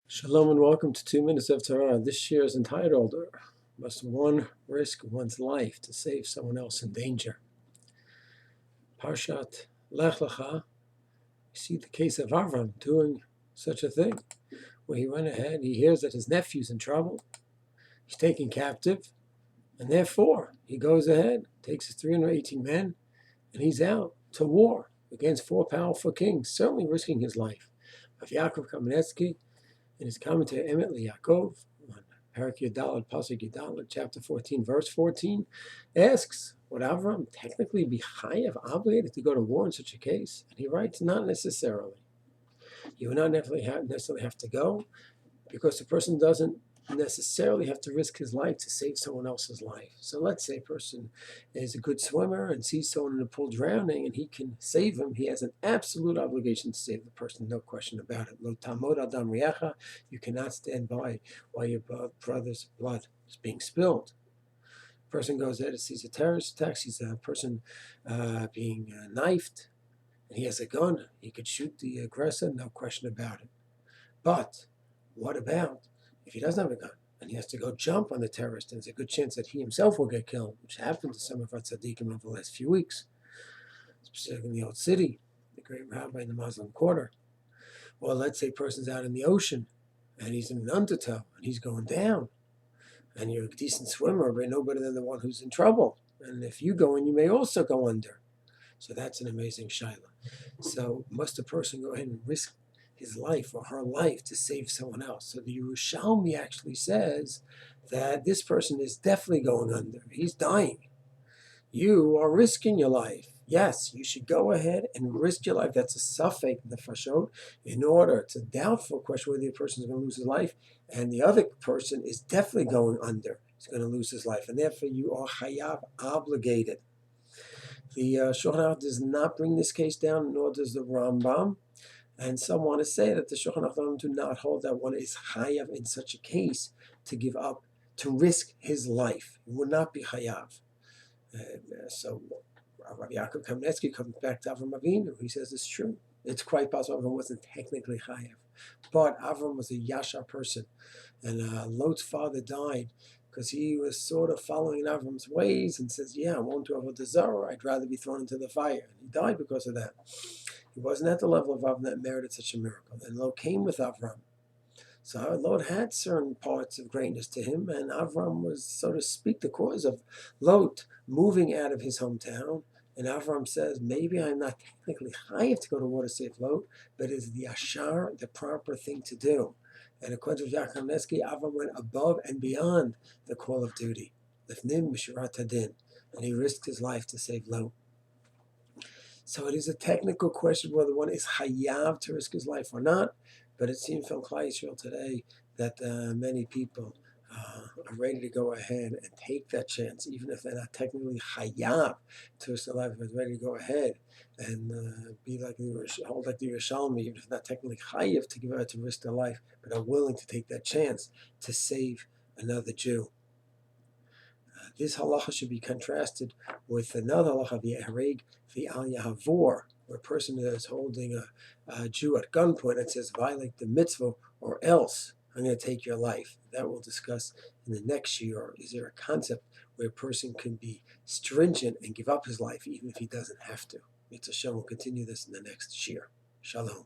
Shalom and welcome to 2 Minutes of Torah. This year is entitled, Must One Risk One's Life to Save Someone Else in Danger? Parshat Lech Lecha, you see the case of Avram doing such a thing, where he went ahead, he hears that his nephew's in trouble, he's taken captive, and therefore he goes ahead, takes his 318 men, and he's out to war against 4 powerful kings, certainly risking his life. Rav Yaakov Kamenetsky, in his commentary, Emet Yaakov, on Parak Yudalad, Pasuk Yudalad, chapter 14, verse 14, asks, would Avram technically be chayav, obligated to go to war in such a case? And he writes, not necessarily. You would not necessarily have to go, because the person doesn't necessarily have to risk his life to save someone else's life. So let's say a person is a good swimmer and sees someone in the pool drowning and he can save him. He has an absolute obligation to save the person, no question about it. Lo tamod adam riacha, you cannot stand by while your brother's blood is being spilled. A person goes there to sees a terrorist attack, sees a person being knifed, and he has a gun. He could shoot the aggressor, no question about it. But what about if he doesn't have a gun and he has to go jump on the terrorist, and there's a good chance that he himself will get killed, which happened to some of our tzaddikim over the last few weeks, specifically in the old city, the great rabbi in the Muslim quarter. Or let's say a person's out in the ocean and he's in an undertow and he's going down, and you're a decent swimmer, but no better than the one who's in trouble. And if you go in, you may also go under. So that's an amazing shaila. So must a person go ahead and risk his life or her life to save someone else? So the Yerushalmi actually says that this person is definitely going under. He's dying. You are risking your life. Yes, you should go ahead and risk your life. That's a suffix, the fashot, in order. It's a doubtful question whether the person is going to lose his life, and the other person is definitely going under. He's going to lose his life, and therefore you are chayav, obligated. The Shulchan does not bring this case down, nor does the Rambam. And some want to say that the Shulchan do not hold that one is chayav in such a case to give up, to risk his life. It would not be chayav. So Rabbi Yaakov Kamenetsky comes back to Avram Avinu. He says it's true. It's quite possible Avram wasn't technically chayav, but Avram was a yashar person, and Lot's father died because he was sort of following Avram's ways and says, yeah, I won't do avodah zarah. I'd rather be thrown into the fire. And he died because of that. He wasn't at the level of Avram that merited such a miracle. And Lot came with Avram. So Lot had certain parts of greatness to him, and Avram was, so to speak, the cause of Lot moving out of his hometown. And Avram says, maybe I'm not technically chayav to go to war to save Lot, but it's the yashar, the proper thing to do. And according to Yaakov Kamenetsky, Avram went above and beyond the call of duty. Lifnim Mishurat Hadin. And he risked his life to save Lot. So it is a technical question whether one is chayav to risk his life or not. But it seems from Klal Yisrael today that many people are ready to go ahead and take that chance, even if they're not technically chayav to risk their life, but ready to go ahead and be like hold like the Yerushalmi, even if not technically chayav to give out to risk their life, but are willing to take that chance to save another Jew. This halacha should be contrasted with another halacha, the Hareg, the Al Yahavor, where a person is holding a Jew at gunpoint and says, violate the mitzvah or else I'm going to take your life. That we'll discuss in the next year. Is there a concept where a person can be stringent and give up his life even if he doesn't have to? Mitzvah Shem will continue this in the next year. Shalom.